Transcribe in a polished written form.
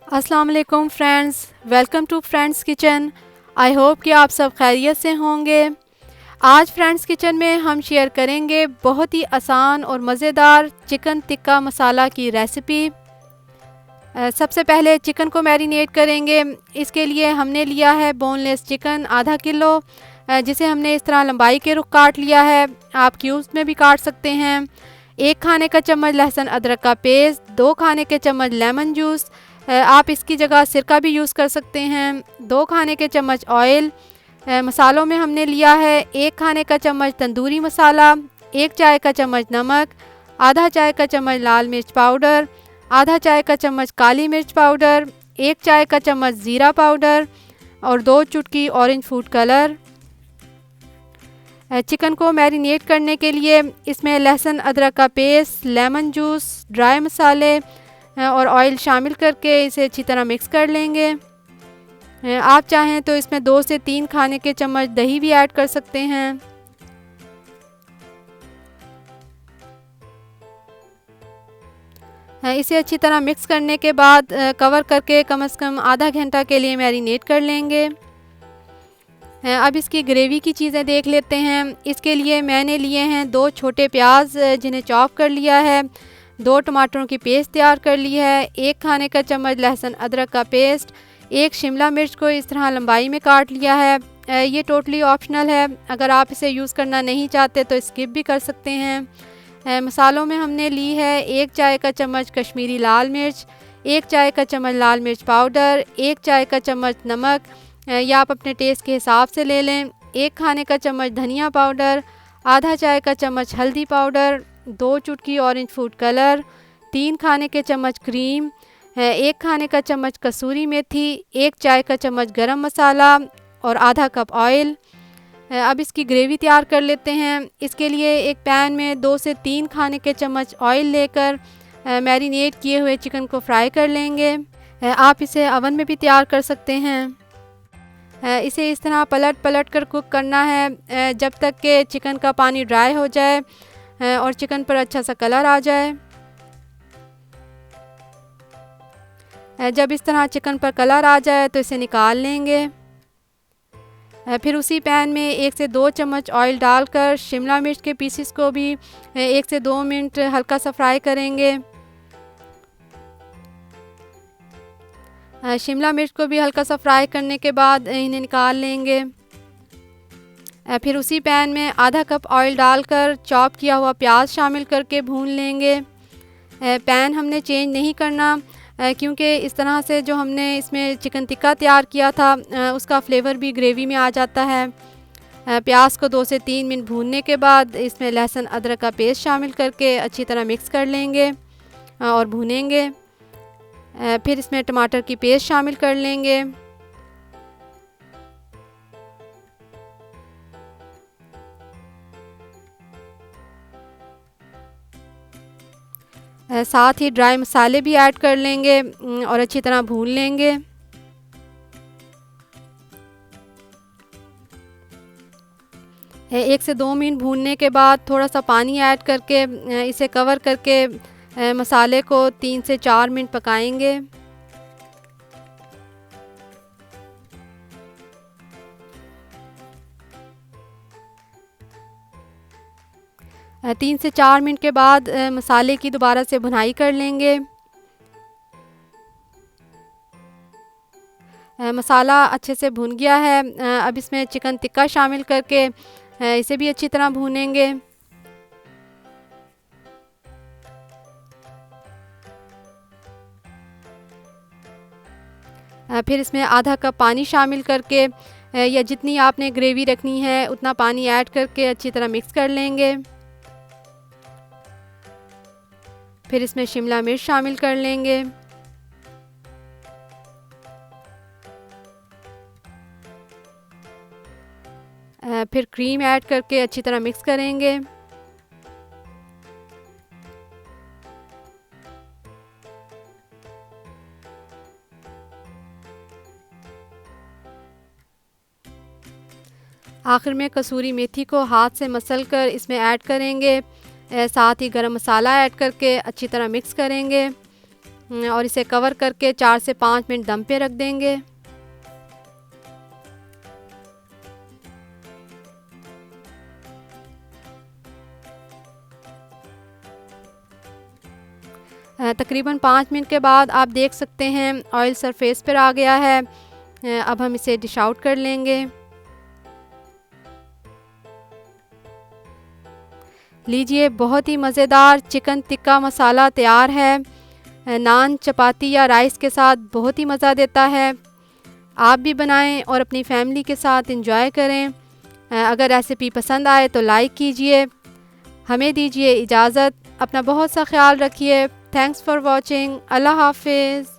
अस्सलाम वालेकुम friends, welcome to friends kitchen. I hope कि आप सब खैरियत से होंगे। आज फ्रेंड्स किचन में हम शेयर करेंगे बहुत ही आसान और मज़ेदार चिकन टिक्का मसाला की रेसिपी। सबसे पहले चिकन को मैरिनेट करेंगे। इसके लिए हमने लिया है बोनलेस चिकन आधा किलो, जिसे हमने इस तरह लंबाई के रुख काट लिया है। आप क्यूब्स में भी काट सकते हैं। 1 खाने का चम्मच लहसुन अदरक का पेस्ट, 2 खाने के चम्मच लेमन जूस, आप इसकी जगह सिरका भी यूज़ कर सकते हैं। 2 खाने के चम्मच ऑयल। मसालों में हमने लिया है 1 खाने का चम्मच तंदूरी मसाला, 1 चाय का चम्मच नमक, आधा चाय का चम्मच लाल मिर्च पाउडर, आधा चाय का चम्मच काली मिर्च पाउडर, 1 चाय का चम्मच ज़ीरा पाउडर और 2 चुटकी ऑरेंज फूड कलर। चिकन को मैरिनेट करने के लिए इसमें लहसुन अदरक का पेस्ट, लेमन जूस, ड्राई मसाले और ऑयल शामिल करके इसे अच्छी तरह मिक्स कर लेंगे। आप चाहें तो इसमें 2 से 3 खाने के चम्मच दही भी ऐड कर सकते हैं। इसे अच्छी तरह मिक्स करने के बाद कवर करके कम से कम आधा घंटा के लिए मैरिनेट कर लेंगे। अब इसकी ग्रेवी की चीज़ें देख लेते हैं। इसके लिए मैंने लिए हैं 2 छोटे प्याज जिन्हें चॉप कर लिया है, 2 टमाटरों की पेस्ट तैयार कर ली है, 1 खाने का चम्मच लहसुन अदरक का पेस्ट, 1 शिमला मिर्च को इस तरह लंबाई में काट लिया है। ये टोटली ऑप्शनल है, अगर आप इसे यूज़ करना नहीं चाहते तो स्किप भी कर सकते हैं। मसालों में हमने ली है 1 चाय का चम्मच कश्मीरी लाल मिर्च, 1 चाय का चम्मच लाल मिर्च पाउडर, 1 चाय का चम्मच नमक या आप अपने टेस्ट के हिसाब से ले लें, 1 खाने का चम्मच धनिया पाउडर, आधा चाय का चम्मच हल्दी पाउडर, 2 चुटकी ऑरेंज फूड कलर, 3 खाने के चम्मच क्रीम, 1 खाने का चम्मच कसूरी मेथी, 1 चाय का चम्मच गरम मसाला और आधा कप ऑयल। अब इसकी ग्रेवी तैयार कर लेते हैं। इसके लिए एक पैन में 2 से 3 खाने के चम्मच ऑयल लेकर मैरिनेट किए हुए चिकन को फ्राई कर लेंगे। आप इसे ओवन में भी तैयार कर सकते हैं। इसे इस तरह पलट पलट कर कुक करना है जब तक कि चिकन का पानी ड्राई हो जाए और चिकन पर अच्छा सा कलर आ जाए। जब इस तरह चिकन पर कलर आ जाए तो इसे निकाल लेंगे। फिर उसी पैन में 1 से 2 चम्मच ऑयल डालकर शिमला मिर्च के पीसेस को भी 1 से 2 मिनट हल्का सा फ्राई करेंगे। शिमला मिर्च को भी हल्का सा फ्राई करने के बाद इन्हें निकाल लेंगे। फिर उसी पैन में आधा कप ऑयल डालकर चॉप किया हुआ प्याज शामिल करके भून लेंगे। पैन हमने चेंज नहीं करना क्योंकि इस तरह से जो हमने इसमें चिकन टिक्का तैयार किया था उसका फ्लेवर भी ग्रेवी में आ जाता है। प्याज को 2 से 3 मिनट भूनने के बाद इसमें लहसुन अदरक का पेस्ट शामिल करके अच्छी तरह मिक्स कर लेंगे और भूनेंगे। फिर इसमें टमाटर की पेस्ट शामिल कर लेंगे। साथ ही ड्राई मसाले भी ऐड कर लेंगे और अच्छी तरह भून लेंगे। एक से 2 मिनट भूनने के बाद थोड़ा सा पानी ऐड करके इसे कवर करके मसाले को 3 से 4 मिनट पकाएंगे। तीन से 4 मिनट के बाद मसाले की दोबारा से भुनाई कर लेंगे। मसाला अच्छे से भुन गया है। अब इसमें चिकन टिक्का शामिल करके इसे भी अच्छी तरह भूनेंगे। फिर इसमें आधा कप पानी शामिल करके या जितनी आपने ग्रेवी रखनी है उतना पानी ऐड करके अच्छी तरह मिक्स कर लेंगे। फिर इसमें शिमला मिर्च शामिल कर लेंगे। फिर क्रीम ऐड करके अच्छी तरह मिक्स करेंगे। आखिर में कसूरी मेथी को हाथ से मसल कर इसमें ऐड करेंगे। साथ ही गरम मसाला ऐड करके अच्छी तरह मिक्स करेंगे। और इसे कवर करके 4 से 5 मिनट दम पे रख देंगे। तकरीबन 5 मिनट के बाद आप देख सकते हैं ऑयल सरफेस पर आ गया है। अब हम इसे डिश आउट कर लेंगे। लीजिए, बहुत ही मज़ेदार चिकन टिक्का मसाला तैयार है। नान, चपाती या राइस के साथ बहुत ही मज़ा देता है। आप भी बनाएं और अपनी फैमिली के साथ एंजॉय करें। अगर रेसिपी पसंद आए तो लाइक कीजिए। हमें दीजिए इजाज़त। अपना बहुत सा ख्याल रखिए। Thanks for watching. अल्लाह हाफिज़।